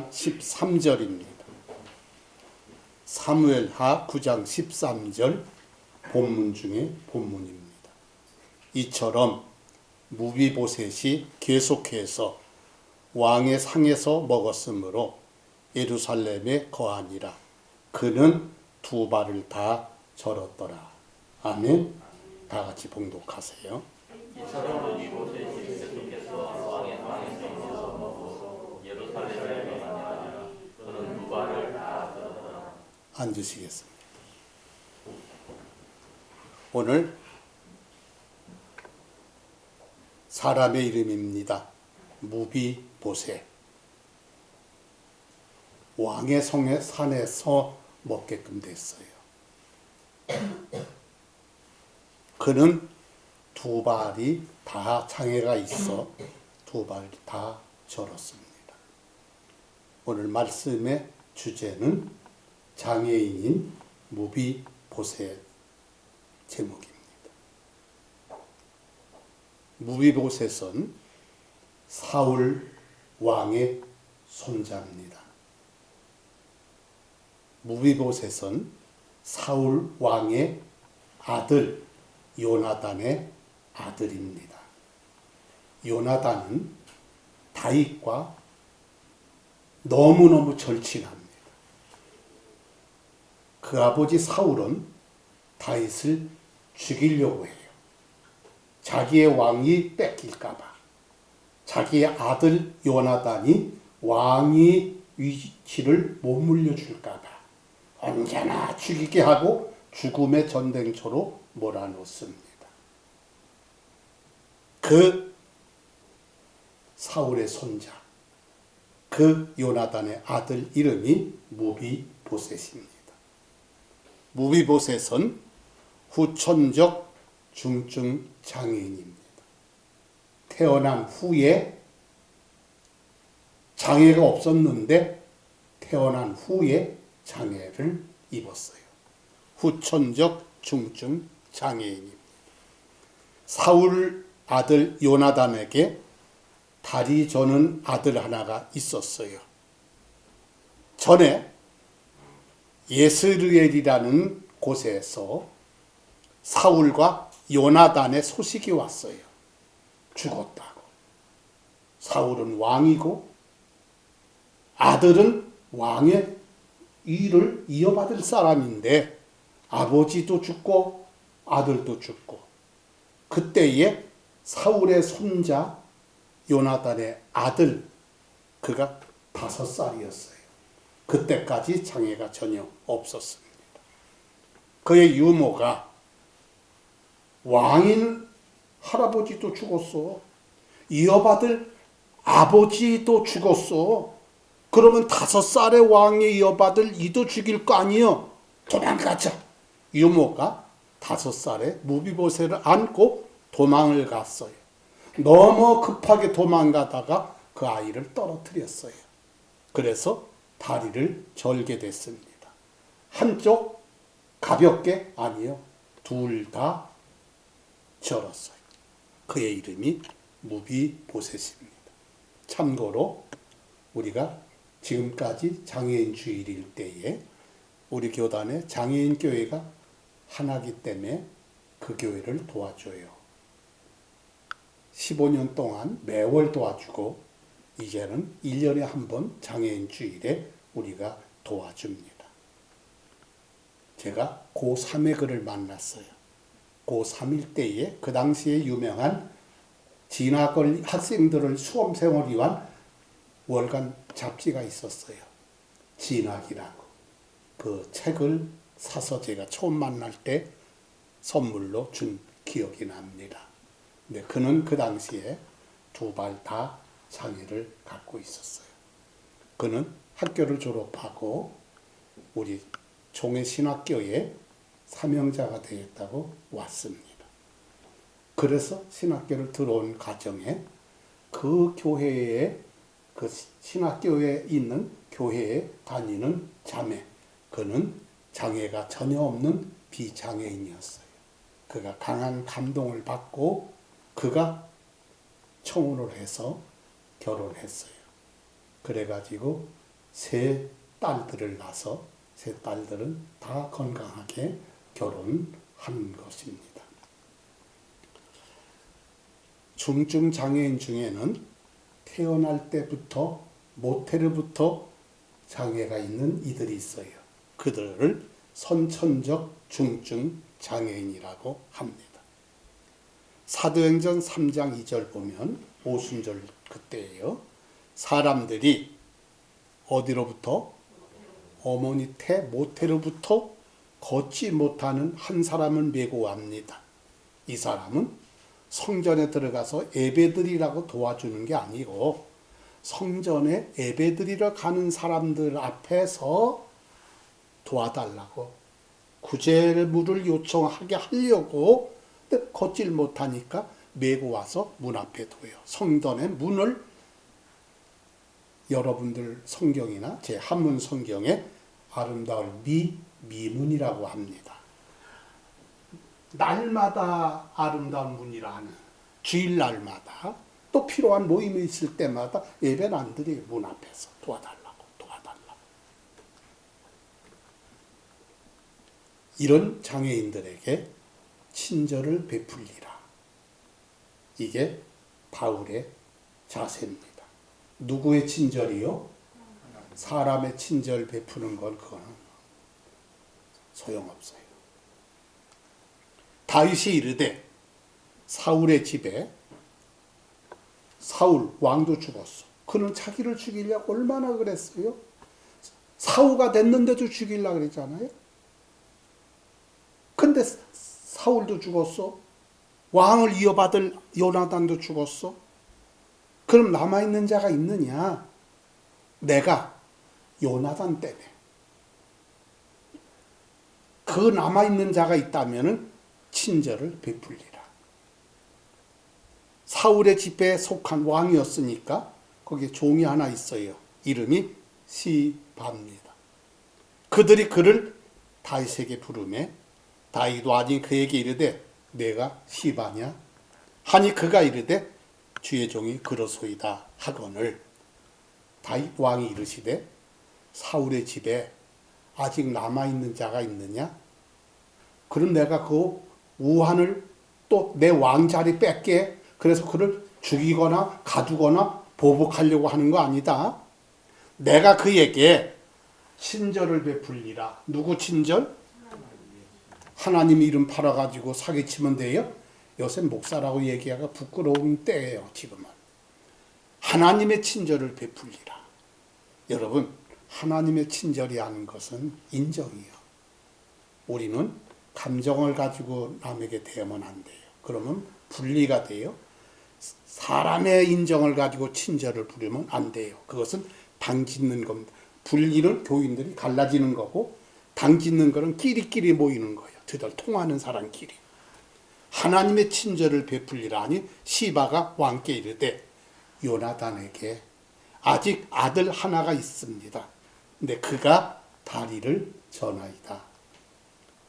9장 13절입니다. 사무엘하 9장 13절 본문 중에 본문입니다. 이처럼 무비보셋이 계속해서 왕의 상에서 먹었으므로 예루살렘에 거하니라. 그는 두 발을 다 절었더라. 아멘. 다 같이 봉독하세요. 이처럼 무비보셋이 계속해서 왕의 상에서 먹고 예루살렘에 거하니라. 그는 두 발을 다 절었더라. 앉으시겠습니다. 오늘 사람의 이름입니다. 무비보셋. 왕의 성의 산에서 먹게끔 됐어요. 그는 두 발이 다 장애가 있어 두 발이 다 절었습니다. 오늘 말씀의 주제는 장애인인 무비보셋 제목입니다. 무비보셋은 사울 왕의 손자입니다. 무비보셋은 사울 왕의 아들 요나단의 아들입니다. 요나단은 다윗과 너무너무 절친합니다. 그 아버지 사울은 다윗을 죽이려고 해요. 자기의 왕이 뺏길까봐. 자기의 아들 요나단이 왕의 위치를 못 물려줄까봐 언제나 죽이게 하고 죽음의 전쟁터로 몰아넣습니다. 그 사울의 손자, 그 요나단의 아들 이름이 무비보셋입니다. 무비보셋은 후천적 중증 장애인입니다. 태어난 후에 장애가 없었는데 태어난 후에 장애를 입었어요. 후천적 중증 장애인입니다. 사울 아들 요나단에게 다리 저는 아들 하나가 있었어요. 전에 예스르엘이라는 곳에서 사울과 요나단의 소식이 왔어요. 죽었다고. 사울은 왕이고 아들은 왕의 일을 이어받을 사람인데 아버지도 죽고 아들도 죽고 그때에 사울의 손자 요나단의 아들 그가 5살이었어요. 그때까지 장애가 전혀 없었습니다. 그의 유모가 왕인 할아버지도 죽었어. 이어받을 아버지도 죽었어. 그러면 5살의 왕이 이어받을 이도 죽일 거 아니요. 도망가자. 유모가 5살에 무비보셋을 안고 도망을 갔어요. 너무 급하게 도망가다가 그 아이를 떨어뜨렸어요. 그래서 다리를 절게 됐습니다. 한쪽 가볍게 아니요. 둘 다 절었어요. 그의 이름이 무비보셋입니다. 참고로 우리가 지금까지 장애인 주일일 때에 우리 교단에 장애인 교회가 하나기 때문에 그 교회를 도와줘요. 15년 동안 매월 도와주고 이제는 1년에 한 번 장애인 주일에 우리가 도와줍니다. 제가 고3의 그를 만났어요. 고3일 때에 그 당시에 유명한 진학을 학생들을 수험생을 위한 월간 잡지가 있었어요. 진학이라고. 그 책을 사서 제가 처음 만날 때 선물로 준 기억이 납니다. 근데 그는 그 당시에 두 발 다 장애를 갖고 있었어요. 그는 학교를 졸업하고 우리 종해신학교에 사명자가 되었다고 왔습니다. 그래서 신학교를 들어온 가정에 그 교회에 그 신학교에 있는 교회에 다니는 자매, 그는 장애가 전혀 없는 비장애인이었어요. 그가 강한 감동을 받고 그가 청혼을 해서 결혼했어요. 그래가지고 세 딸들을 낳아서 세 딸들은 다 건강하게 결혼한 것입니다. 중증 장애인 중에는 태어날 때부터 모태로부터 장애가 있는 이들이 있어요. 그들을 선천적 중증 장애인이라고 합니다. 사도행전 3장 2절 보면 오순절 그때예요. 사람들이 어디로부터? 어머니 태 모태로부터 걷지 못하는 한 사람을 메고 옵니다. 이 사람은 성전에 들어가서 예배드리라고 도와주는 게 아니고 성전에 예배드리러 가는 사람들 앞에서 도와달라고 구제물을 요청하게 하려고 걷질 못하니까 메고 와서 문 앞에 둬요. 성전의 문을 여러분들 성경이나 제 한문 성경에 아름다운 미문이라고 합니다. 날마다 아름다운 문이라 하는 주일날마다 또 필요한 모임이 있을 때마다 예배는 안 드려요. 문 앞에서 도와달라고. 이런 장애인들에게 친절을 베풀리라. 이게 바울의 자세입니다. 누구의 친절이요? 사람의 친절 베푸는 건 그거는 소용없어요. 다윗이 이르되 사울의 집에 사울 왕도 죽었어. 그는 자기를 죽이려고 얼마나 그랬어요? 사후가 됐는데도 죽이려고 그랬잖아요. 근데 사울도 죽었어. 왕을 이어받을 요나단도 죽었어. 그럼 남아있는 자가 있느냐? 내가 요나단 때문에 그 남아있는 자가 있다면 친절을 베풀리라. 사울의 집에 속한 왕이었으니까 거기에 종이 하나 있어요. 이름이 시바입니다. 그들이 그를 다윗에게 부르매 다윗 왕이 그에게 이르되 내가 시바냐? 하니 그가 이르되 주의 종이 그러소이다 하거늘 다윗 왕이 이르시되 사울의 집에 아직 남아있는 자가 있느냐? 그럼 내가 그 우환을 또 내 왕자리 뺏게 그래서 그를 죽이거나 가두거나 보복하려고 하는 거 아니다. 내가 그에게 친절을 베풀리라. 누구 친절? 하나님 이름 팔아가지고 사기치면 돼요? 요새 목사라고 얘기하기가 부끄러운 때예요. 지금은. 하나님의 친절을 베풀리라. 여러분 하나님의 친절이 하는 것은 인정이요. 우리는 감정을 가지고 남에게 대하면 안 돼요. 그러면 분리가 돼요. 사람의 인정을 가지고 친절을 부리면 안 돼요. 그것은 당짓는 겁니다. 분리는 교인들이 갈라지는 거고 당짓는 거는 끼리끼리 모이는 거예요. 저들 통하는 사람끼리. 하나님의 친절을 베풀리라 하니 시바가 왕께 이르되 요나단에게 아직 아들 하나가 있습니다. 근데 그가 다리를 저나이다.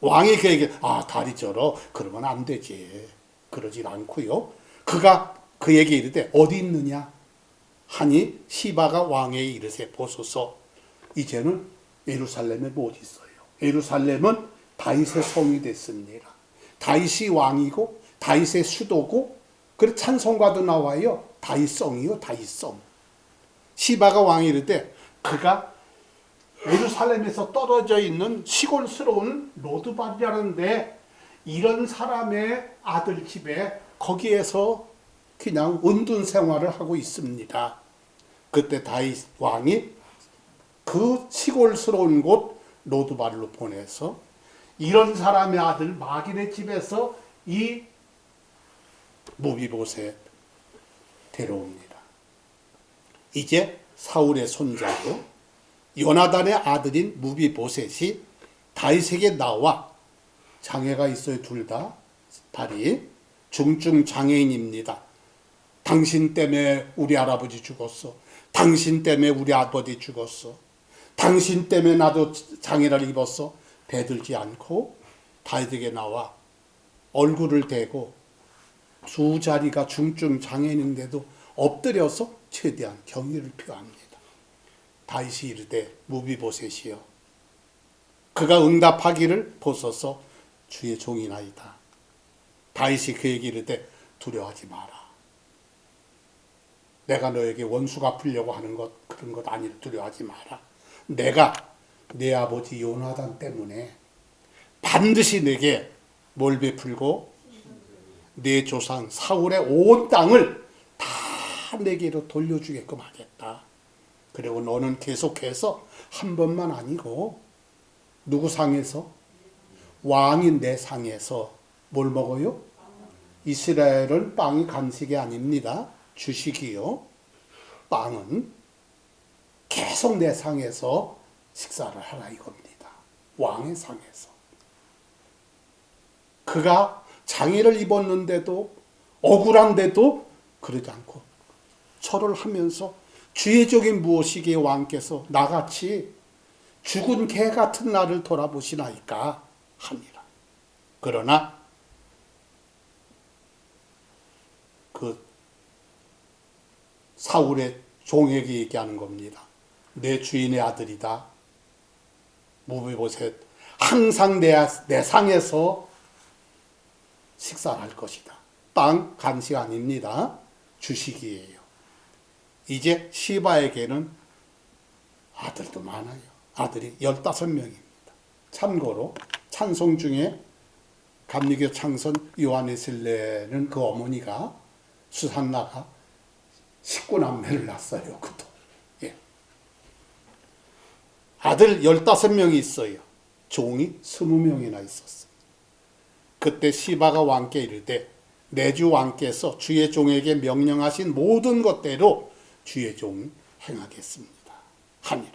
왕이 그에게 다리 절어 그러면 안 되지. 그러질 않고요. 그가 그에게 이르되 어디 있느냐 하니 시바가 왕에게 이르세 보소서 이제는 예루살렘에 못 있어요. 예루살렘은 다윗의 성이 됐습니다. 다윗이 왕이고 다윗의 수도고 그래 찬송가도 나와요. 다윗성이요 다윗성. 시바가 왕이 이르되 그가 예루살렘에서 떨어져 있는 시골스러운 로드발이라는데 이런 사람의 아들 집에 거기에서 그냥 은둔 생활을 하고 있습니다. 그때 다윗 왕이 그 시골스러운 곳 로드발로 보내서 이런 사람의 아들 마길의 집에서 이 무비보셋 데려옵니다. 이제 사울의 손자요 요나단의 아들인 무비보셋이 다윗에게 나와 장애가 있어요. 둘 다 다리 중증 장애인입니다. 당신 때문에 우리 할아버지 죽었어. 당신 때문에 우리 아버지 죽었어. 당신 때문에 나도 장애를 입었어. 대들지 않고 다윗에게 나와 얼굴을 대고 두 자리가 중증 장애인인데도 엎드려서 최대한 경의를 표합니다. 다윗이 이르되 무비보셋이여 그가 응답하기를 보소서 주의 종이나이다. 다윗이 그에게 이르되 두려워하지 마라. 내가 너에게 원수 갚으려고 하는 것 그런 것 아니라 두려워하지 마라. 내가 내 아버지 요나단 때문에 반드시 내게 뭘 베풀고 내 조상 사울의 온 땅을 다 내게로 돌려주게끔 하겠다. 그리고 너는 계속해서 한 번만 아니고 누구 상에서? 왕인 내 상에서 뭘 먹어요? 이스라엘은 빵이 간식이 아닙니다. 주식이요. 빵은 계속 내 상에서 식사를 하라 이겁니다. 왕의 상에서. 그가 장애를 입었는데도 억울한데도 그러지 않고 절을 하면서 주의 종이 무엇이기에 왕께서 나같이 죽은 개 같은 나를 돌아보시나이까 하니라. 그러나 그 사울의 종에게 얘기하는 겁니다. 내 주인의 아들이다. 무비보셋 항상 내 상에서 식사를 할 것이다. 빵 간식 아닙니다. 주식이에요. 이제 시바에게는 아들도 많아요. 아들이 15명입니다. 참고로 찬송 중에 감리교 창선 요한에슬레는 그 어머니가 수산나가 19남매를 낳았어요. 그도. 예. 아들 15명이 있어요. 종이 20명이나 있었어요. 그때 시바가 왕께 이르되 내 주 왕께서 주의 종에게 명령하신 모든 것대로 주의 종이 행하겠습니다. 하니라.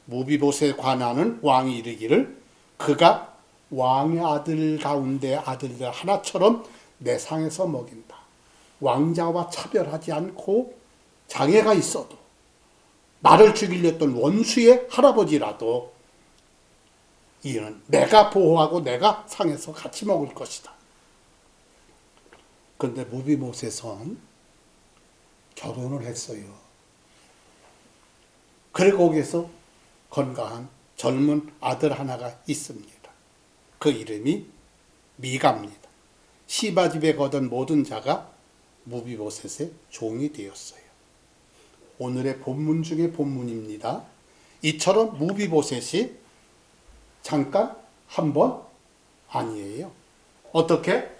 무비보셋에 관하는 왕이 이르기를 그가 왕의 아들 가운데 아들들 하나처럼 내 상에서 먹인다. 왕자와 차별하지 않고 장애가 있어도 나를 죽이려 했던 원수의 할아버지라도 이는 내가 보호하고 내가 상에서 같이 먹을 것이다. 그런데 무비보셋은 결혼을 했어요. 그리고 거기서 건강한 젊은 아들 하나가 있습니다. 그 이름이 미가입니다. 시바 집에 거둔 모든 자가 무비보셋의 종이 되었어요. 오늘의 본문 중에 본문입니다. 이처럼 무비보셋이 잠깐 한 번 아니에요. 어떻게?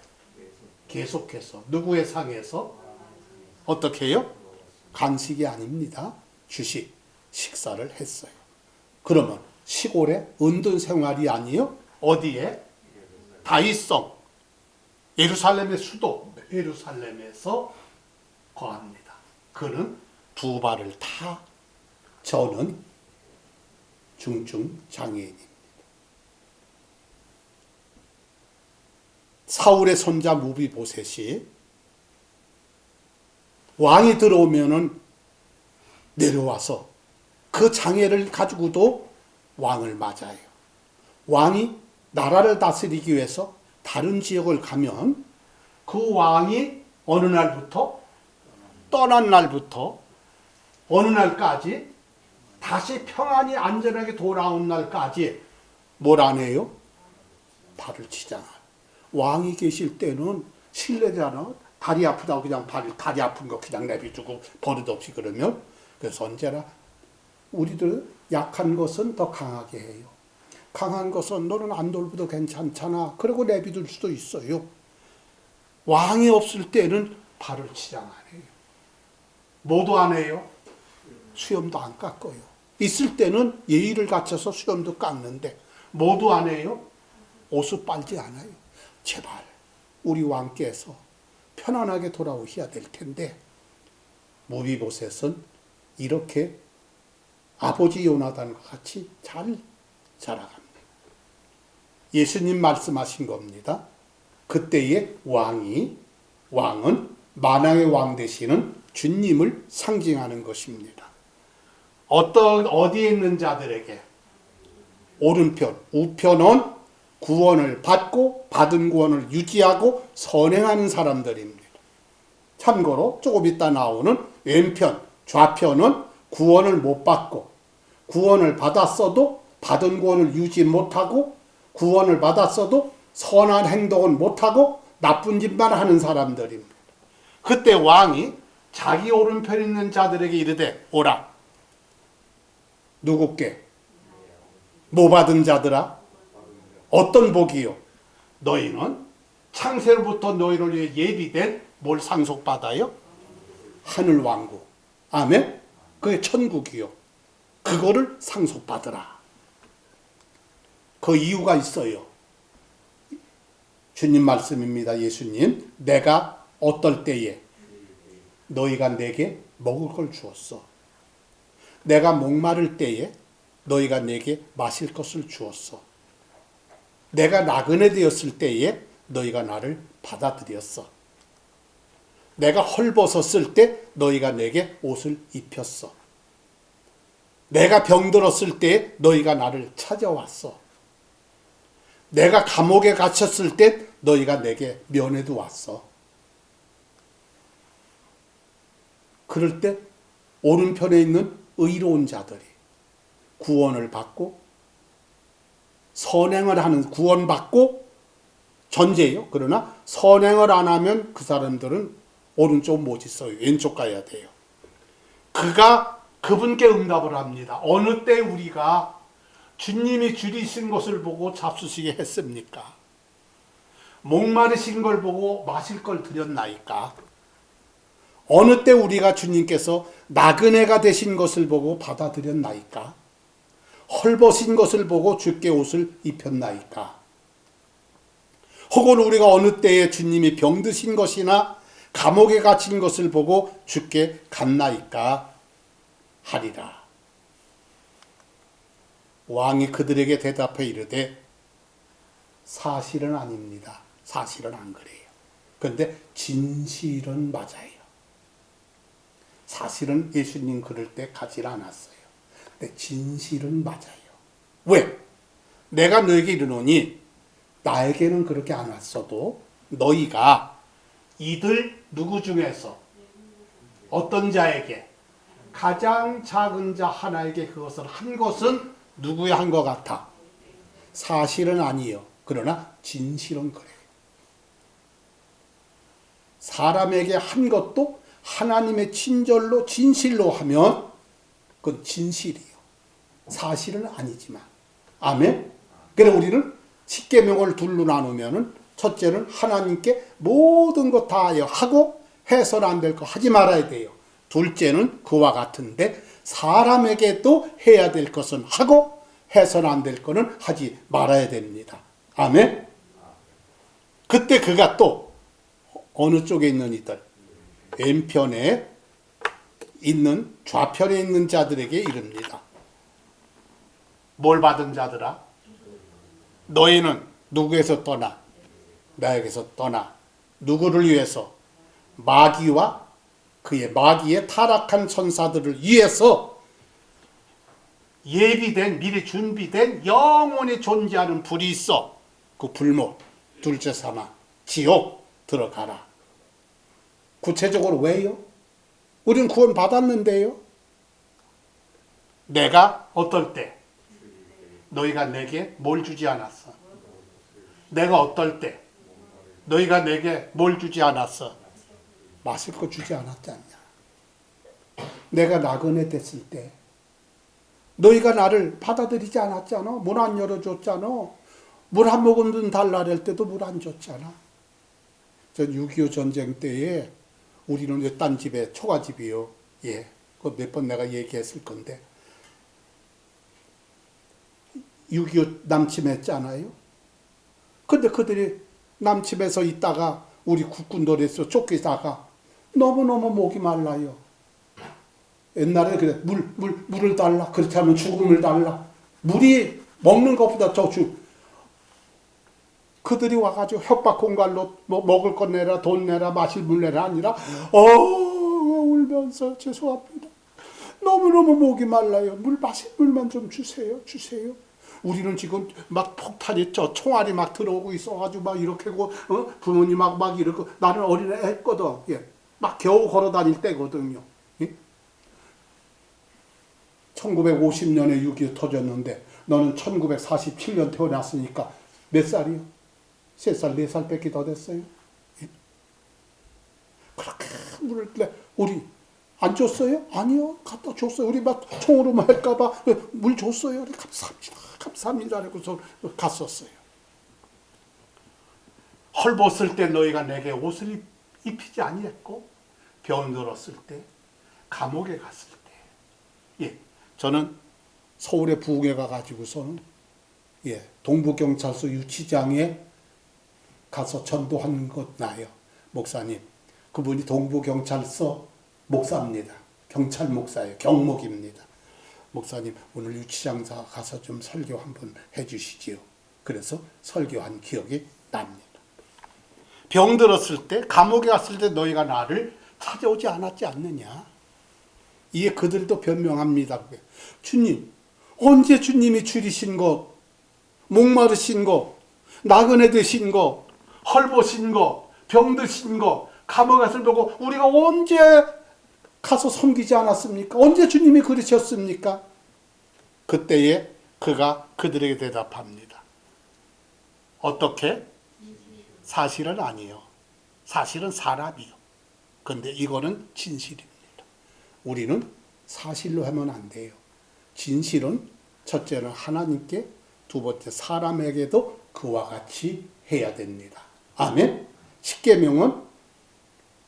계속해서 누구의 상에서 어떻게 해요? 간식이 아닙니다. 주식, 식사를 했어요. 그러면 시골의 은둔 생활이 아니요? 어디에? 다윗성, 예루살렘의 수도 예루살렘에서 거합니다. 그는 두 발을 다 저는 중증 장애인입니다. 사울의 손자 무비보셋이 왕이 들어오면은 내려와서 그 장애를 가지고도 왕을 맞아요. 왕이 나라를 다스리기 위해서 다른 지역을 가면 그 왕이 어느 날부터 떠난 날부터 어느 날까지 다시 평안히 안전하게 돌아온 날까지 뭘 안 해요? 발을 치잖아. 왕이 계실 때는 실례잖아. 다리 아프다고 그냥 다리 아픈 거 그냥 내비두고 버릇없이 그러면 그래서 언제나 우리들 약한 것은 더 강하게 해요. 강한 것은 너는 안 돌봐도 괜찮잖아. 그러고 내비둘 수도 있어요. 왕이 없을 때는 발을 치장 안 해요. 뭐도 안 해요. 수염도 안 깎아요. 있을 때는 예의를 갖춰서 수염도 깎는데 뭐도 안 해요. 옷을 빨지 않아요. 제발 우리 왕께서 편안하게 돌아오셔야 될 텐데 무비보셋은 이렇게 아버지 요나단과 같이 잘 자라갑니다. 예수님 말씀하신 겁니다. 그때의 왕은 만왕의 왕 되시는 주님을 상징하는 것입니다. 어디에 있는 자들에게? 오른편, 우편은 구원을 받고 받은 구원을 유지하고 선행하는 사람들입니다. 참고로 조금 이따 나오는 왼편, 좌편은 구원을 못 받고 구원을 받았어도 받은 구원을 유지 못하고 구원을 받았어도 선한 행동은 못하고 나쁜 짓만 하는 사람들입니다. 그때 왕이 자기 오른편에 있는 자들에게 이르되 오라. 누구께? 뭐 받은 자들아? 어떤 복이요? 너희는 창세로부터 너희를 위해 예비된 뭘 상속받아요? 하늘 왕국. 아멘? 그게 천국이요. 그거를 상속받으라. 그 이유가 있어요. 주님 말씀입니다. 예수님, 내가 어떨 때에 너희가 내게 먹을 걸 주었어. 내가 목마를 때에 너희가 내게 마실 것을 주었어. 내가 나그네 되었을 때에 너희가 나를 받아들였어. 내가 헐벗었을 때 너희가 내게 옷을 입혔어. 내가 병들었을 때 너희가 나를 찾아왔어. 내가 감옥에 갇혔을 때 너희가 내게 면회도 왔어. 그럴 때 오른편에 있는 의로운 자들이 구원을 받고 선행을 하는, 구원받고 전제예요. 그러나 선행을 안 하면 그 사람들은 오른쪽 못 있어요. 왼쪽 가야 돼요. 그분께 응답을 합니다. 어느 때 우리가 주님이 줄이신 것을 보고 잡수시게 했습니까? 목마르신 걸 보고 마실 걸 드렸나이까? 어느 때 우리가 주님께서 나그네가 되신 것을 보고 받아들였나이까? 헐벗은 것을 보고 주께 옷을 입혔나이까? 혹은 우리가 어느 때에 주님이 병드신 것이나 감옥에 갇힌 것을 보고 주께 갔나이까 하리라. 왕이 그들에게 대답해 이르되 사실은 아닙니다. 사실은 안 그래요. 그런데 진실은 맞아요. 사실은 예수님 그럴 때 가지 않았어요. 근데 진실은 맞아요. 왜? 내가 너에게 이르노니 나에게는 그렇게 안 왔어도 너희가 이들 누구 중에서 어떤 자에게 가장 작은 자 하나에게 그것을 한 것은 누구의 한 것 같아? 사실은 아니요. 그러나 진실은 그래요. 사람에게 한 것도 하나님의 친절로 진실로 하면 그건 진실이에요. 사실은 아니지만. 아멘? 그래 우리는 십계명을 둘로 나누면은 첫째는 하나님께 모든 것 다 하고 해서는 안 될 거 하지 말아야 돼요. 둘째는 그와 같은데 사람에게도 해야 될 것은 하고 해서는 안 될 거는 하지 말아야 됩니다. 아멘? 그때 그가 또 어느 쪽에 있는 이들, 왼편에 있는 좌편에 있는 자들에게 이릅니다. 뭘 받은 자들아? 너희는 누구에서 떠나? 나에게서 떠나. 누구를 위해서? 마귀와 그의 마귀의 타락한 천사들을 위해서 예비된, 미리 준비된 영원히 존재하는 불이 있어. 그 불못 둘째 삼아 지옥 들어가라. 구체적으로 왜요? 우린 구원 받았는데요. 내가 어떨 때 너희가 내게 뭘 주지 않았어? 내가 어떨 때 너희가 내게 뭘 주지 않았어? 마실 거 주지 않았지 않냐? 내가 나그네 됐을 때 너희가 나를 받아들이지 않았잖아. 문 안 열어줬잖아. 물 한 모금 달라 할 때도 물 안 줬잖아. 전 6.25 전쟁 때에 우리는 이제 딴 집에 초가집이요. 예, 그 몇 번 내가 얘기했을 건데 6.25 남침했잖아요. 근데 그들이 남침해서 있다가 우리 국군들에서 쫓기다가 너무너무 목이 말라요. 옛날에 그래 물을 달라. 그렇지 않으면 죽음을 달라. 물이 먹는 것보다 더 그들이 와가지고 협박 공갈로 뭐 먹을 것 내라, 돈 내라, 마실 물 내라 아니라 울면서 죄송합니다. 너무너무 목이 말라요. 마실 물만 좀 주세요. 우리는 지금 막 폭탄이 총알이 막 들어오고 있어가지고 막 이렇게 하고 부모님 막 이러고 나는 어린애 했거든. 예. 막 겨우 걸어 다닐 때거든요. 예? 1950년에 6.25 터졌는데 너는 1947년 태어났으니까 몇 살이요? 3살, 4살 밖에 더 됐어요. 예? 그렇게 물을 우리 안 줬어요? 아니요. 갖다 줬어요. 우리 막 총으로 말까봐 물 줬어요. 감사합니다. 감사합니다. 하고서 갔었어요. 헐벗을 때 너희가 내게 옷을 입히지 아니했고 병들었을 때 감옥에 갔을 때 예, 저는 서울에 부흥회 가가지고서는 예, 동부경찰서 유치장에 가서 전도한 것 나요. 목사님. 그분이 동부경찰서 목사입니다. 경찰 목사예요. 경목입니다. 목사님 오늘 유치장 가서 좀 설교 한번 해주시지요. 그래서 설교한 기억이 납니다. 병들었을 때 감옥에 갔을 때 너희가 나를 찾아오지 않았지 않느냐. 이에 그들도 변명합니다. 주님 언제 주님이 줄이신 것, 목마르신 것, 나그네 되신 것, 헐벗은 것, 병드신 것, 감옥에 갔을 보고 우리가 언제 가서 섬기지 않았습니까? 언제 주님이 그러셨습니까? 그때에 그가 그들에게 대답합니다. 어떻게? 사실은 아니요. 사실은 사람이요. 근데 이거는 진실입니다. 우리는 사실로 하면 안 돼요. 진실은 첫째는 하나님께, 두 번째 사람에게도 그와 같이 해야 됩니다. 아멘. 십계명은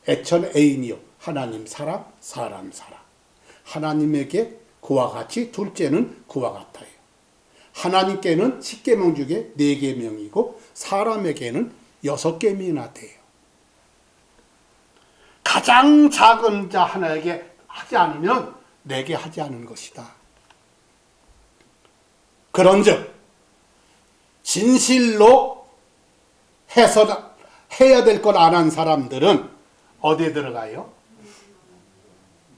애천 애인이요. 하나님 사람, 사람 사람. 하나님에게 그와 같이, 둘째는 그와 같아요. 하나님께는 십계명 중에 4계명이고 사람에게는 6계명이나 돼요. 가장 작은 자 하나에게 하지 않으면 내게 하지 않은 것이다. 그런즉 진실로 해서 해야 될 걸 안 한 사람들은 어디에 들어가요?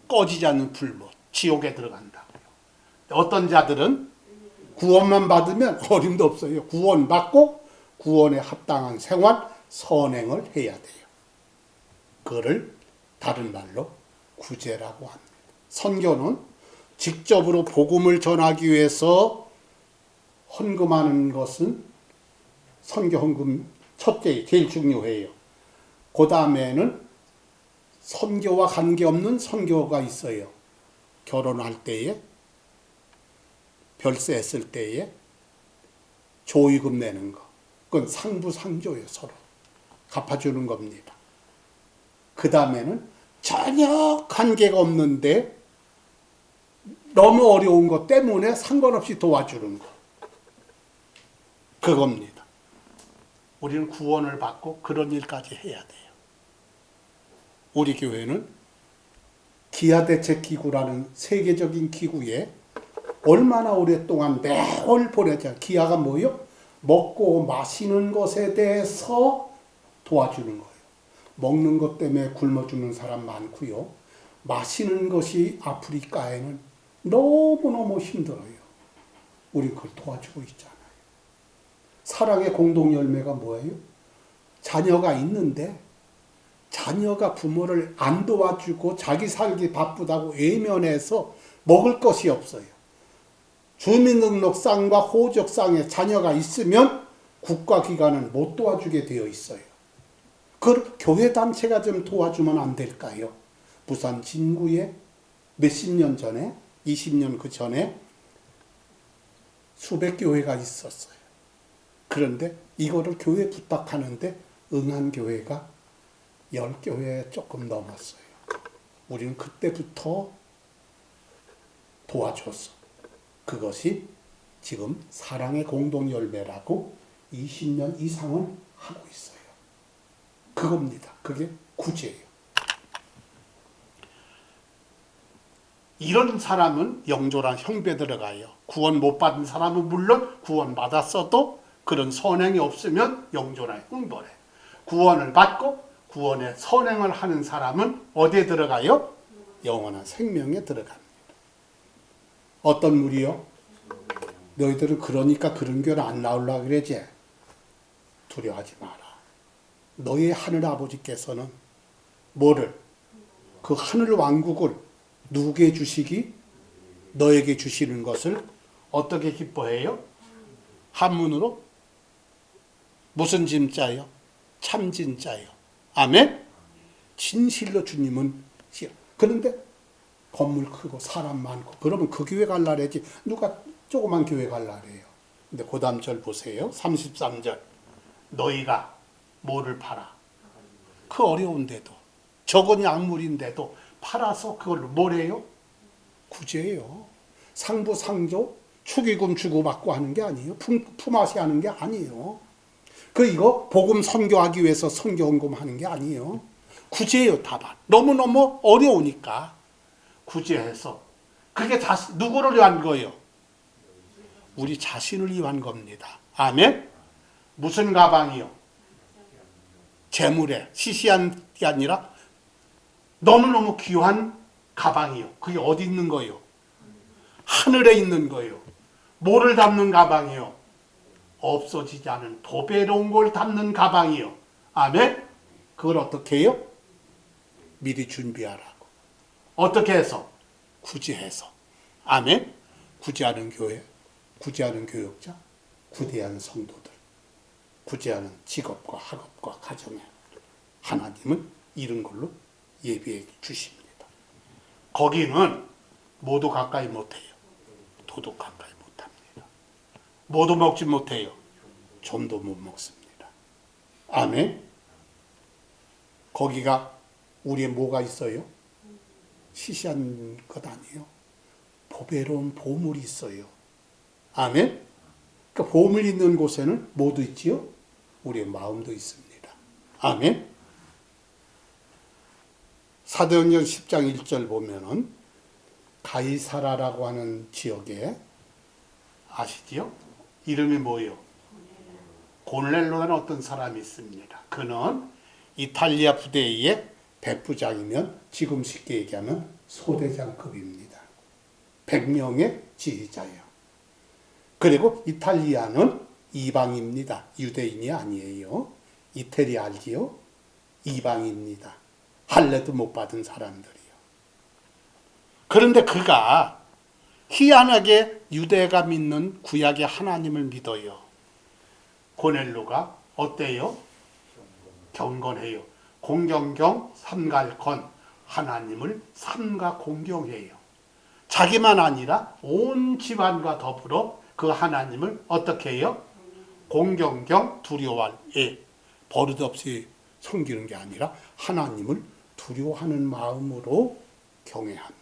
꺼지지 않는 불못, 지옥에 들어간다고요. 어떤 자들은 구원만 받으면 어림도 없어요. 구원받고 구원에 합당한 생활, 선행을 해야 돼요. 그거를 다른 말로 구제라고 합니다. 선교는 직접으로 복음을 전하기 위해서 헌금하는 것은 선교 헌금 첫째, 제일 중요해요. 그 다음에는 선교와 관계없는 선교가 있어요. 결혼할 때에, 별세했을 때에 조의금 내는 거. 그건 상부상조예요. 서로 갚아주는 겁니다. 그 다음에는 전혀 관계가 없는데 너무 어려운 것 때문에 상관없이 도와주는 것. 그겁니다. 우리는 구원을 받고 그런 일까지 해야 돼요. 우리 교회는 기아대책기구라는 세계적인 기구에 얼마나 오랫동안 매월 보내자. 기아가 뭐예요? 먹고 마시는 것에 대해서 도와주는 거예요. 먹는 것 때문에 굶어 죽는 사람 많고요. 마시는 것이 아프리카에는 너무너무 힘들어요. 우리 그걸 도와주고 있잖아요. 사랑의 공동 열매가 뭐예요? 자녀가 있는데 자녀가 부모를 안 도와주고 자기 살기 바쁘다고 외면해서 먹을 것이 없어요. 주민등록상과 호적상에 자녀가 있으면 국가기관은 못 도와주게 되어 있어요. 그 교회 단체가 좀 도와주면 안 될까요? 부산 진구에 몇십 년 전에, 20년 그 전에 수백 교회가 있었어요. 그런데 이거를 교회 부탁하는데 응한 교회가 10교회 조금 넘었어요. 우리는 그때부터 도와줬어. 그것이 지금 사랑의 공동열매라고 20년 이상은 하고 있어요. 그겁니다. 그게 구제예요. 이런 사람은 영존한 형배 들어가요. 구원 못 받은 사람은 물론 구원 받았어도 그런 선행이 없으면 영존한 형벌에. 구원을 받고 구원의 선행을 하는 사람은 어디에 들어가요? 영원한 생명에 들어갑니다. 어떤 무리요? 너희들은 그러니까 그런 교회 안 나오려고 그러지? 두려워하지 마라. 너희 하늘 아버지께서는 뭐를? 그 하늘 왕국을 누구에게 주시기? 너에게 주시는 것을 어떻게 기뻐해요? 한문으로 무슨 짐자요? 참진자요. 아멘? 진실로 주님은 그런데 건물 크고 사람 많고 그러면 그 교회 갈라래지 누가 조그만 교회 갈라래요. 근데 그 다음 절 보세요. 33절 너희가 뭐를 팔아? 그 어려운데도 적은 약물인데도 팔아서 그걸 뭐래요? 구제예요. 상부 상조 축의금 주고받고 하는 게 아니에요. 품앗이 하는 게 아니에요. 이거 복음 선교하기 위해서 선교헌금 하는 게 아니에요. 구제예요. 다만 너무너무 어려우니까 구제해서 그게 누구를 위한 거예요? 우리 자신을 위한 겁니다. 아멘? 무슨 가방이요? 재물에 시시한 게 아니라 너무너무 귀한 가방이요. 그게 어디 있는 거예요? 하늘에 있는 거예요. 뭐를 담는 가방이요? 없어지지 않은 도배로운 걸 담는 가방이요. 아멘? 그걸 어떻게 해요? 미리 준비하라고. 어떻게 해서? 구제해서. 아멘? 구제하는 교회, 구제하는 교역자, 구제하는 성도들, 구제하는 직업과 학업과 가정에 하나님은 이런 걸로 예비해 주십니다. 거기는 모두 가까이 못해요. 도도 가까이 못합니다. 모두 먹지 못해요. 좀도 못 먹습니다. 아멘? 거기가 우리의 뭐가 있어요? 시시한 것 아니에요. 보배로운 보물이 있어요. 아멘? 그러니까 보물 있는 곳에는 뭐도 있지요? 우리의 마음도 있습니다. 아멘? 사도행전 10장 1절 보면은 가이사라라고 하는 지역에 아시지요? 이름이 뭐예요? 고넬로라는 어떤 사람이 있습니다. 그는 이탈리아 부대의 백부장이면 지금 쉽게 얘기하면 소대장급입니다. 100명의 지휘자예요. 그리고 이탈리아는 이방입니다. 유대인이 아니에요. 이태리 알지요? 이방입니다. 할례도 못 받은 사람들이요. 그런데 그가 희한하게 유대가 믿는 구약의 하나님을 믿어요. 고넬로가 어때요? 경건해요. 공경경 삼갈건 하나님을 삼가 공경해요. 자기만 아니라 온 집안과 더불어 그 하나님을 어떻게 해요? 공경경 두려워해 버릇없이 섬기는 게 아니라 하나님을 두려워하는 마음으로 경외합니다.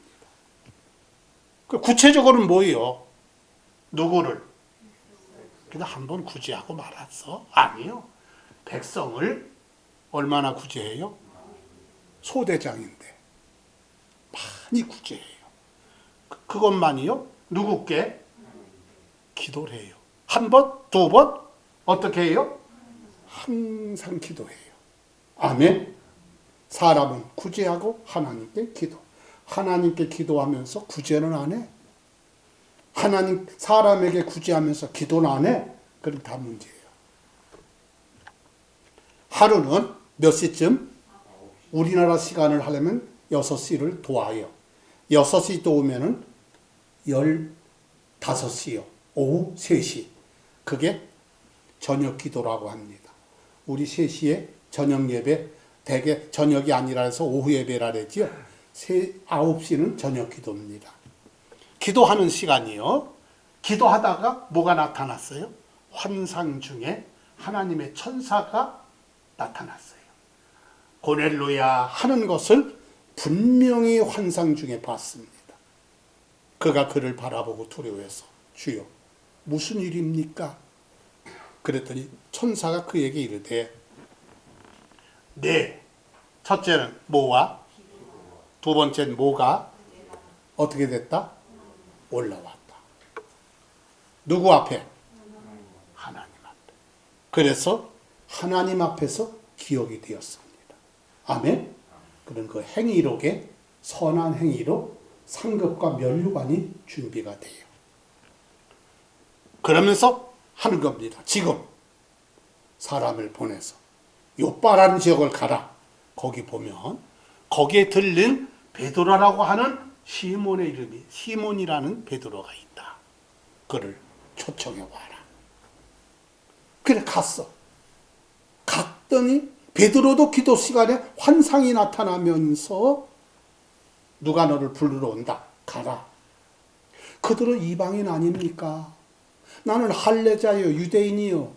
구체적으로는 뭐예요? 누구를? 그냥 한번 구제하고 말았어? 아니요. 백성을 얼마나 구제해요? 소대장인데 많이 구제해요. 그것만이요? 누구께? 기도를 해요. 한 번, 두 번? 어떻게 해요? 항상 기도해요. 아멘. 사람은 구제하고 하나님께 기도. 하나님께 기도하면서 구제는 안 해. 사람에게 구제하면서 기도는 안 해. 그럼 다 문제예요. 하루는 몇 시쯤? 우리나라 시간을 하려면 6시를 도와요. 6시 도우면은 15시요. 오후 3시. 그게 저녁 기도라고 합니다. 우리 3시에 저녁 예배, 대개 저녁이 아니라 해서 오후 예배라 그랬지요. 9시는 저녁 기도입니다. 기도하는 시간이요. 기도하다가 뭐가 나타났어요? 환상 중에 하나님의 천사가 나타났어요. 고넬로야 하는 것을 분명히 환상 중에 봤습니다. 그가 그를 바라보고 두려워해서 주여 무슨 일입니까? 그랬더니 천사가 그에게 이르되 네, 첫째는 뭐와 두 번째는 뭐가 어떻게 됐다? 올라왔다. 누구 앞에? 하나님 앞에. 그래서 하나님 앞에서 기억이 되었습니다. 아멘. 그런 그 행위록에 선한 행위로 상급과 면류관이 준비가 돼요. 그러면서 하는 겁니다. 지금 사람을 보내서 요빠라는 지역을 가라. 거기 보면 거기에 들린 베드로라고 하는 시몬의 이름이 시몬이라는 베드로가 있다. 그를 초청해 와라. 그래 갔어. 갔더니 베드로도 기도 시간에 환상이 나타나면서 누가 너를 부르러 온다. 가라. 그들은 이방인 아닙니까? 나는 할례자요 유대인이요.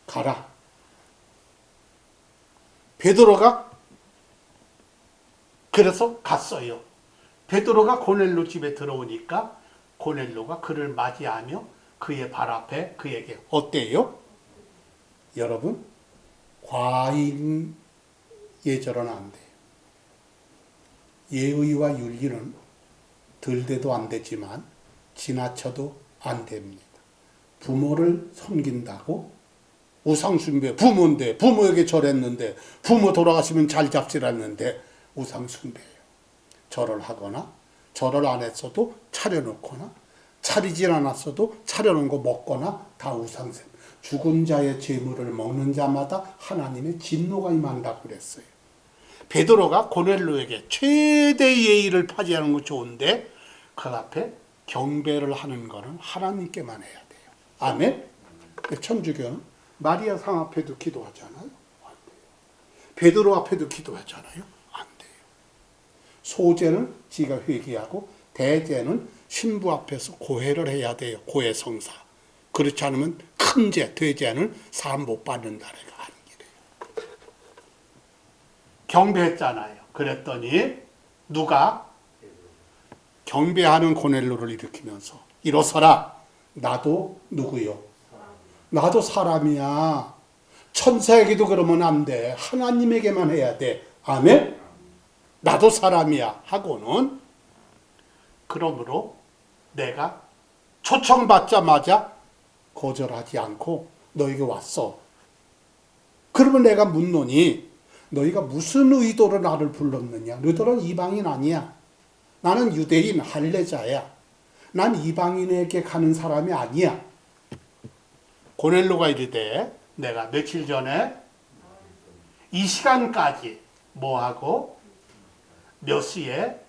가라. 베드로가 그래서 갔어요. 베드로가 고넬로 집에 들어오니까 고넬로가 그를 맞이하며 그의 발 앞에 그에게 어때요? 여러분 과인 예절은 안 돼요. 예의와 윤리는 들대도 안 되지만 지나쳐도 안 됩니다. 부모를 섬긴다고 우상숭배, 부모인데 부모에게 절했는데 부모 돌아가시면 잘 잡시랐는데 우상숭배예요. 절을 하거나 절을 안 했어도 차려놓거나 차리질 않았어도 차려놓은 거 먹거나 다 우상숭배. 죽은 자의 재물을 먹는 자마다 하나님의 진노가 임한다고 그랬어요. 베드로가 고넬로에게 최대의 예의를 파지하는 건 좋은데 그 앞에 경배를 하는 거는 하나님께만 해야 돼요. 아멘? 천주교는 마리아 상 앞에도 기도하잖아요. 안 돼요. 베드로 앞에도 기도하잖아요. 안 돼요. 소제는 지가 회개하고 대제는 신부 앞에서 고해를 해야 돼요. 고해 성사. 그렇지 않으면 큰 죄, 대제는 사함 못 받는다는 거 아는 길이에요. 경배했잖아요. 그랬더니 누가 경배하는 고넬로를 일으키면서 일어서라. 나도 누구요? 나도 사람이야. 천사에게도 그러면 안 돼. 하나님에게만 해야 돼. 아멘? 나도 사람이야. 하고는 그러므로 내가 초청받자마자 거절하지 않고 너에게 왔어. 그러면 내가 묻노니 너희가 무슨 의도로 나를 불렀느냐? 너희들은 이방인 아니야. 나는 유대인 할례자야. 난 이방인에게 가는 사람이 아니야. 고넬로가 이르되 내가 며칠 전에 이 시간까지 뭐하고 몇 시에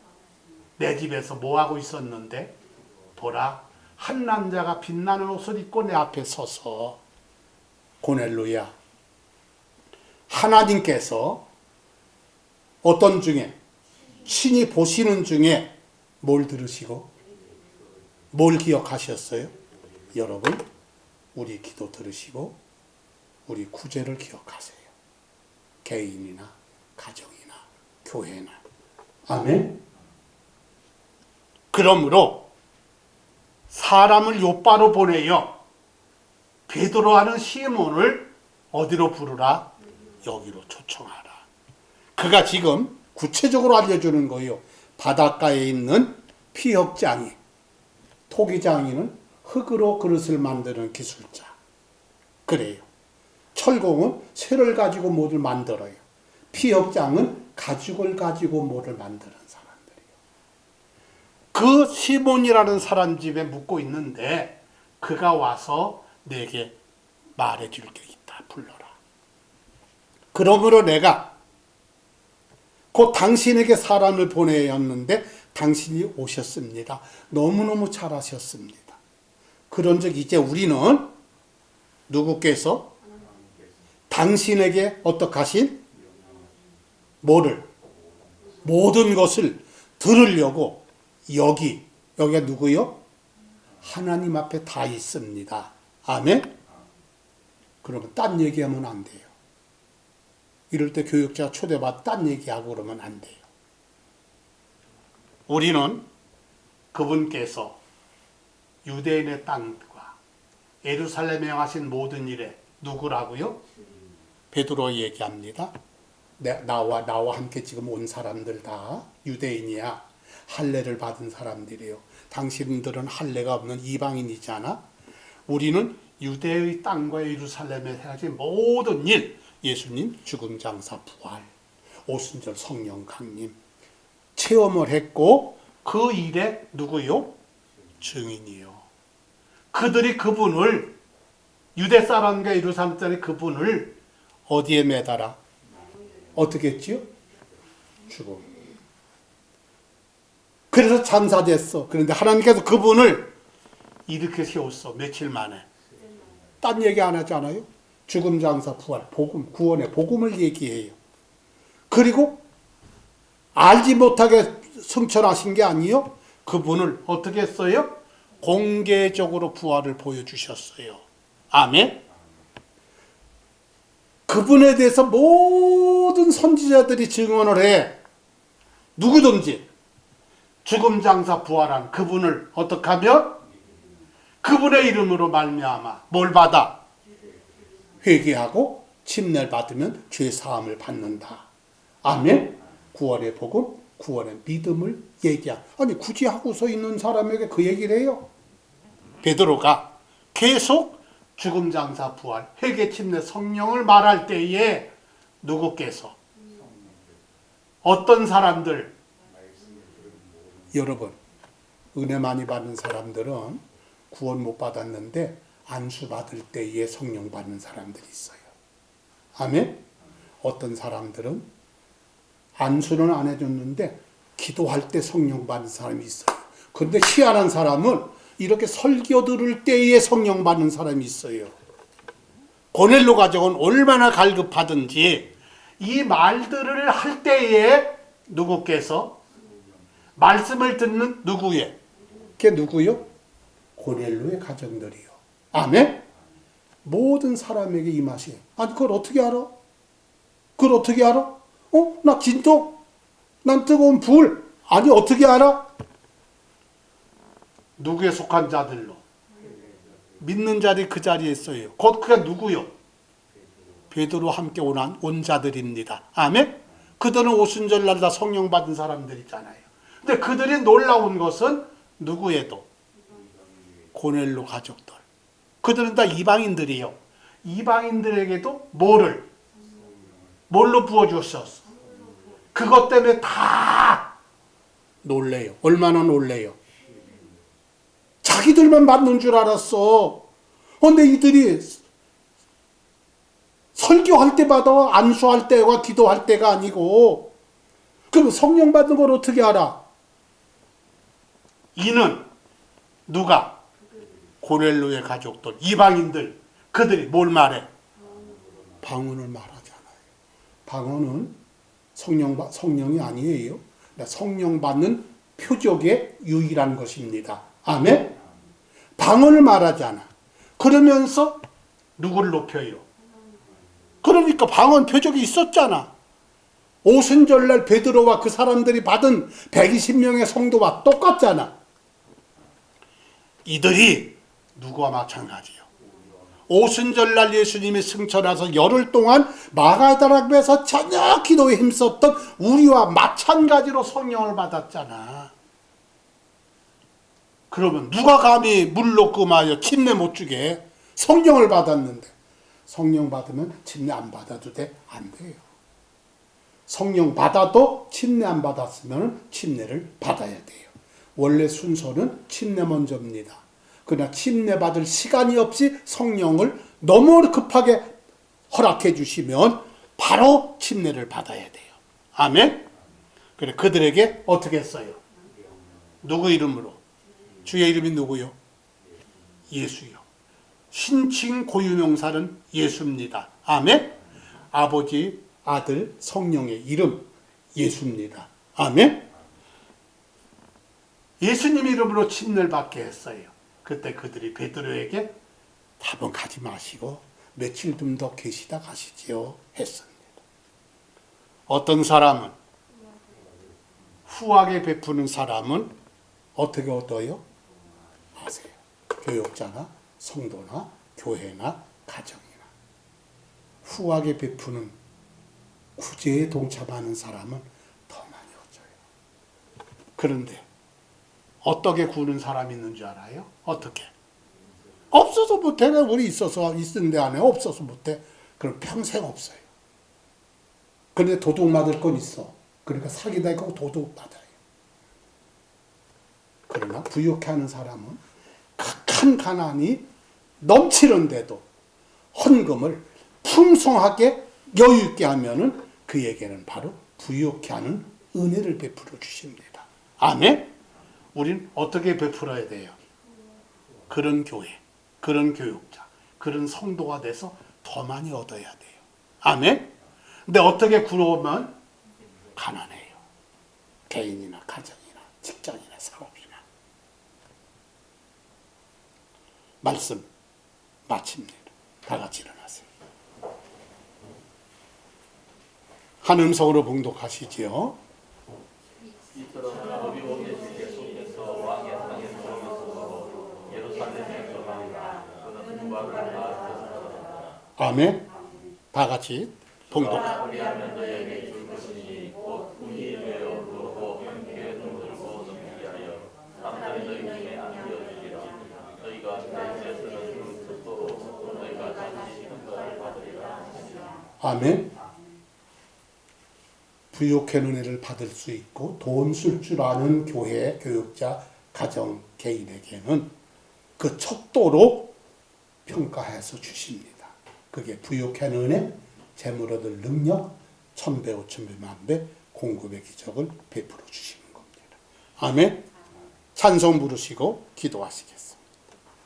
내 집에서 뭐하고 있었는데 보라 한 남자가 빛나는 옷을 입고 내 앞에 서서 고넬로야 하나님께서 어떤 중에 신이 보시는 중에 뭘 들으시고 뭘 기억하셨어요? 여러분 우리 기도 들으시고 우리 구제를 기억하세요. 개인이나 가정이나 교회나. 아멘. 그러므로 사람을 요바로 보내요. 베드로 하는 시몬을 어디로 부르라? 여기로 초청하라. 그가 지금 구체적으로 알려주는 거예요. 바닷가에 있는 피혁장이, 토기장이는 흙으로 그릇을 만드는 기술자. 그래요. 철공은 쇠를 가지고 뭐를 만들어요. 피혁장은 가죽을 가지고 뭐를 만드는 사람들이에요. 그 시몬이라는 사람 집에 묵고 있는데 그가 와서 내게 말해줄 게 있다. 불러라. 그러므로 내가 곧 당신에게 사람을 보내었는데 당신이 오셨습니다. 너무너무 잘하셨습니다. 그런즉 이제 우리는 누구께서 당신에게 어떡하신 뭐를 모든 것을 들으려고 여기가 누구요? 하나님 앞에 다 있습니다. 아멘? 그러면 딴 얘기하면 안 돼요. 이럴 때 교육자 초대받아 딴 얘기하고 그러면 안 돼요. 우리는 그분께서 유대인의 땅과 예루살렘에 행하신 모든 일에 누구라고요? 베드로 얘기합니다. 나와 함께 지금 온 사람들 다 유대인이야. 할례를 받은 사람들이에요. 당신들은 할례가 없는 이방인이잖아. 우리는 유대의 땅과 예루살렘에 행하신 모든 일, 예수님 죽음 장사 부활, 오순절 성령 강림 체험을 했고 그 일에 누구요? 증인이요. 그들이 그분을 유대 사람과 예루살렘 사람이 그분을 어디에 매달아? 어떻게 했지요? 죽음. 그래서 장사됐어. 그런데 하나님께서 그분을 이렇게 세웠어. 며칠 만에. 딴 얘기 안 하잖아요. 죽음, 장사, 부활, 복음, 구원의 복음을 얘기해요. 그리고 알지 못하게 승천하신 게 아니요. 그분을 어떻게 했어요? 공개적으로 부활을 보여주셨어요. 아멘. 그분에 대해서 모든 선지자들이 증언을 해. 누구든지 죽음, 장사, 부활한 그분을 어떻게 하면 그분의 이름으로 말미암아 뭘 받아? 회개하고 침례를 받으면 죄 사함을 받는다. 아멘. 구원의 복음, 구원의 믿음을 얘기한. 아니 굳이 하고서 있는 사람에게 그 얘기를 해요. 베드로가 계속 죽음, 장사, 부활, 회개, 침례, 성령을 말할 때에 누구께서 어떤 사람들, 여러분 은혜 많이 받는 사람들은 구원 못 받았는데 안수 받을 때에 성령 받는 사람들이 있어요. 아멘. 어떤 사람들은 안수는 안 해줬는데 기도할 때 성령 받는 사람이 있어요. 그런데 희한한 사람은 이렇게 설교 들을 때에 성령 받는 사람이 있어요. 고넬료 가족은 얼마나 갈급하든지 이 말들을 할 때에 누구께서 말씀을 듣는 누구의? 그게 누구요? 고넬료의 가정들이요. 아멘? 모든 사람에게 이 맛이에요. 아니 그걸 어떻게 알아? 그걸 어떻게 알아? 나 진동? 난 뜨거운 불? 아니 어떻게 알아? 누구에 속한 자들로? 믿는 자리 그 자리에 있어요. 곧 그게 누구요? 베드로와 함께 온 자들입니다. 아멘? 그들은 오순절날 다 성령 받은 사람들이잖아요. 근데 그들이 놀라운 것은 누구에도? 고넬료 가족들. 그들은 다 이방인들이에요. 이방인들에게도 뭘로 부어주셨어? 그것 때문에 다 놀래요. 얼마나 놀래요? 자기들만 받는 줄 알았어. 근데 이들이 설교할 때마다 안수할 때와 기도할 때가 아니고, 그럼 성령 받는 걸 어떻게 알아? 이는 누가? 고넬료의 가족들, 이방인들, 그들이 뭘 말해? 방언을 말하잖아요. 방언은 성령이 아니에요. 성령 받는 표적의 유일한 것입니다. 아멘? 방언을 말하잖아. 그러면서 누구를 높여요? 그러니까 방언 표적이 있었잖아. 오순절날 베드로와 그 사람들이 받은 120명의 성도와 똑같잖아. 이들이 누구와 마찬가지요. 오순절날 예수님이 승천하서 열흘 동안 마가다락에서 저녁 기도에 힘썼던 우리와 마찬가지로 성령을 받았잖아. 그러면 누가 감히 물로 금하여 침례 못 주게? 성령을 받았는데. 성령 받으면 침례 안 받아도 돼? 안 돼요. 성령 받아도 침례 안 받았으면 침례를 받아야 돼요. 원래 순서는 침례 먼저입니다. 그러나 침례 받을 시간이 없이 성령을 너무 급하게 허락해 주시면 바로 침례를 받아야 돼요. 아멘? 그래, 그들에게 어떻게 했어요? 누구 이름으로? 주의 이름이 누구요? 예수요. 신칭 고유명사는 예수입니다. 아멘? 아버지, 아들, 성령의 이름 예수입니다. 아멘? 예수님 이름으로 침례를 받게 했어요. 그때 그들이 베드로에게 답은 가지 마시고 며칠 좀 더 계시다 가시지요 했습니다. 어떤 사람은 후하게 베푸는 사람은 어떻게 얻어요? 아세요. 교역자나 성도나 교회나 가정이나 후하게 베푸는 구제에 동참하는 사람은 더 많이 얻어요. 그런데 어떻게 구는 사람이 있는 줄 알아요? 어떻게? 없어서 못해. 우리 있어서 있는데 안 해. 없어서 못해. 그럼 평생 없어요. 그런데 도둑 맞을 건 있어. 그러니까 사기다 있고 도둑 맞아요. 그러나 부유케 하는 사람은 극한 가난이 넘치는데도 헌금을 풍성하게 여유 있게 하면은 그에게는 바로 부유케 하는 은혜를 베풀어 주십니다. 아멘. 우린 어떻게 베풀어야 돼요? 그런 교회, 그런 교육자, 그런 성도가 돼서 더 많이 얻어야 돼요. 아멘? 근데 어떻게 구로면 가난해요. 개인이나 가정이나 직장이나 사업이나. 말씀 마칩니다. 다 같이 일어나세요. 한 음성으로 봉독하시지요. 이처럼 우리 몸에 계속해서 왕의 상에 들어가서 예루살렘에 들어가니라. 그는 누가를 낳았으나 아멘. 다 같이 봉독. 그리하면 너희에게 줄 것이니 곧 우리 되어 누르고 함께 눈들고 넘기게 하여 사람들이 너희 몸에 안기어주리라. 너희가 내 집에서는 그 뜻도 너희가 잠시 평가를 받으리라. 아멘. 부욕의 은혜를 받을 수 있고 돈 쓸 줄 아는 교회, 교육자, 가정, 개인에게는 그 척도로 평가해서 주십니다. 그게 부욕의 은혜, 재물 얻을 능력, 1000배, 5000배, 만배, 공급의 기적을 베풀어 주시는 겁니다. 아멘. 찬송 부르시고 기도하시겠습니다.